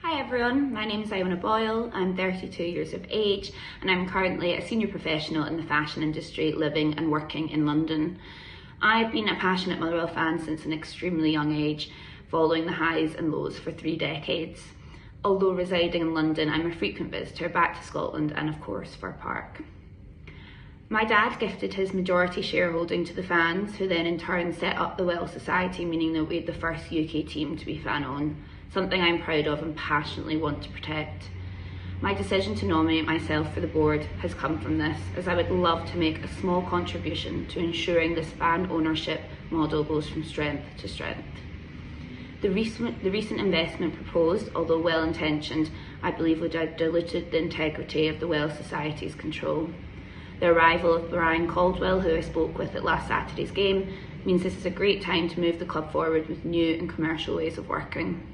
Hi everyone, my name is Iona Boyle, I'm 32 years of age and I'm currently a senior professional in the fashion industry living and working in London. I've been a passionate Motherwell fan since an extremely young age, following the highs and lows for 3 decades. Although residing in London, I'm a frequent visitor back to Scotland and of course Fir Park. My dad gifted his majority shareholding to the fans, who then in turn set up the Well Society, meaning that we had the first UK team to be fan-on, something I'm proud of and passionately want to protect. My decision to nominate myself for the board has come from this, as I would love to make a small contribution to ensuring this fan ownership model goes from strength to strength. The recent investment proposed, although well-intentioned, I believe would have diluted the integrity of the Well Society's control. The arrival of Brian Caldwell, who I spoke with at last Saturday's game, means this is a great time to move the club forward with new and commercial ways of working.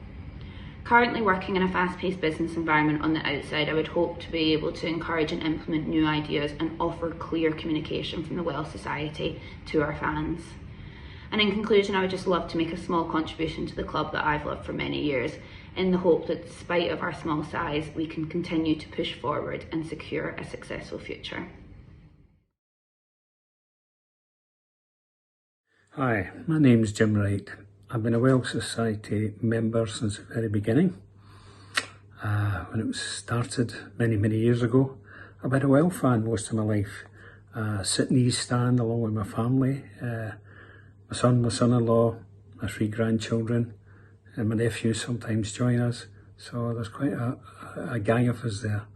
Currently working in a fast-paced business environment on the outside, I would hope to be able to encourage and implement new ideas and offer clear communication from the Well Society to our fans. And in conclusion, I would just love to make a small contribution to the club that I've loved for many years, in the hope that despite of our small size, we can continue to push forward and secure a successful future. Hi, my name's Jim Wright. I've been a Well Society member since the very beginning. When it was started many years ago. I've been a Well fan most of my life. Sit in the East Stand along with my family, my son, my son-in-law, my 3 grandchildren, and my nephews sometimes join us. So there's quite a gang of us there.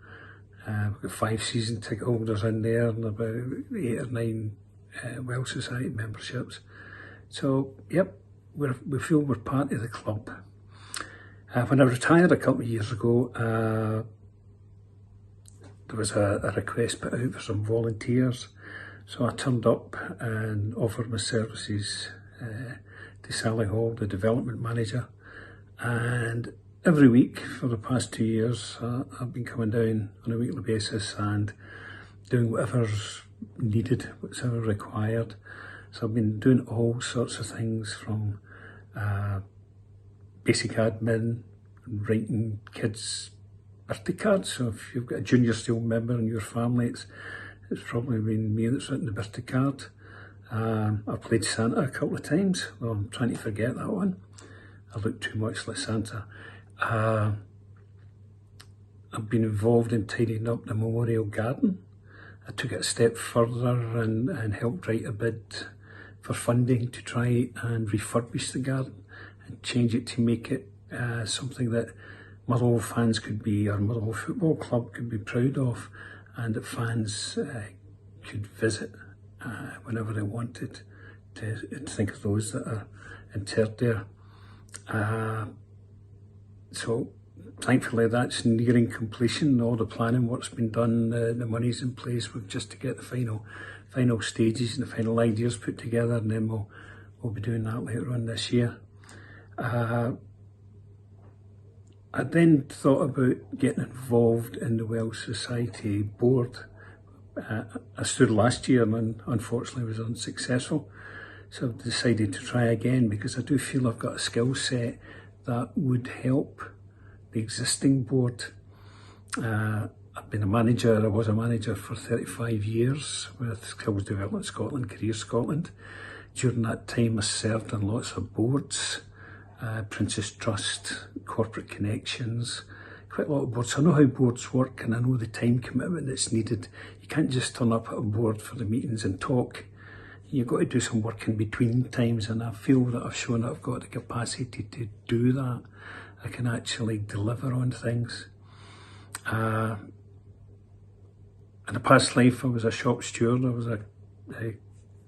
We've got 5 season ticket holders in there and about 8 or 9 Well Society memberships. So, yep, we feel we're part of the club. When I retired a couple of years ago, there was a request put out for some volunteers. So I turned up and offered my services to Sally Hall, the development manager. And every week for the past 2 years, I've been coming down on a weekly basis and doing whatever's needed, whatever required. So I've been doing all sorts of things from basic admin, writing kids' birthday cards. So if you've got a junior steel member in your family, it's probably been me that's written the birthday card. I've played Santa a couple of times. Well, I'm trying to forget that one. I look too much like Santa. I've been involved in tidying up the Memorial Garden. I took it a step further and helped write a bid for funding to try and refurbish the garden and change it to make it something that Motherwell fans could be, or Motherwell Football Club could be proud of, and that fans could visit whenever they wanted to think of those that are interred there. So thankfully that's nearing completion. All the planning work's been done, the money's in place. We've just to get the final stages and the final ideas put together, and then we'll be doing that later on this year. I then thought about getting involved in the Well Society board. I stood last year and unfortunately was unsuccessful. So I've decided to try again because I do feel I've got a skill set that would help the existing board. I've been a manager, I was a manager for 35 years with Skills Development Scotland, Career Scotland. During that time I served on lots of boards, Princess Trust, Corporate Connections, quite a lot of boards. So I know how boards work and I know the time commitment that's needed. You can't just turn up at a board for the meetings and talk. You've got to do some work in between times, and I feel that I've shown that I've got the capacity to do that. I can actually deliver on things. In a past life I was a shop steward. I was a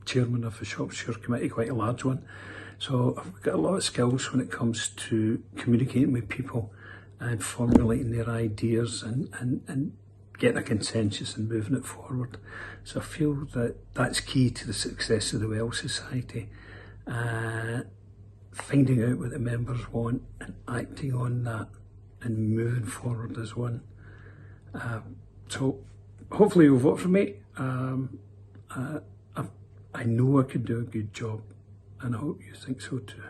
chairman of a shop steward committee, quite a large one. So I've got a lot of skills when it comes to communicating with people and formulating their ideas and getting a consensus and moving it forward. So I feel that that's key to the success of the Well Society. Finding out what the members want and acting on that and moving forward as one. So hopefully you'll vote for me. I know I could do a good job, and I hope you think so too.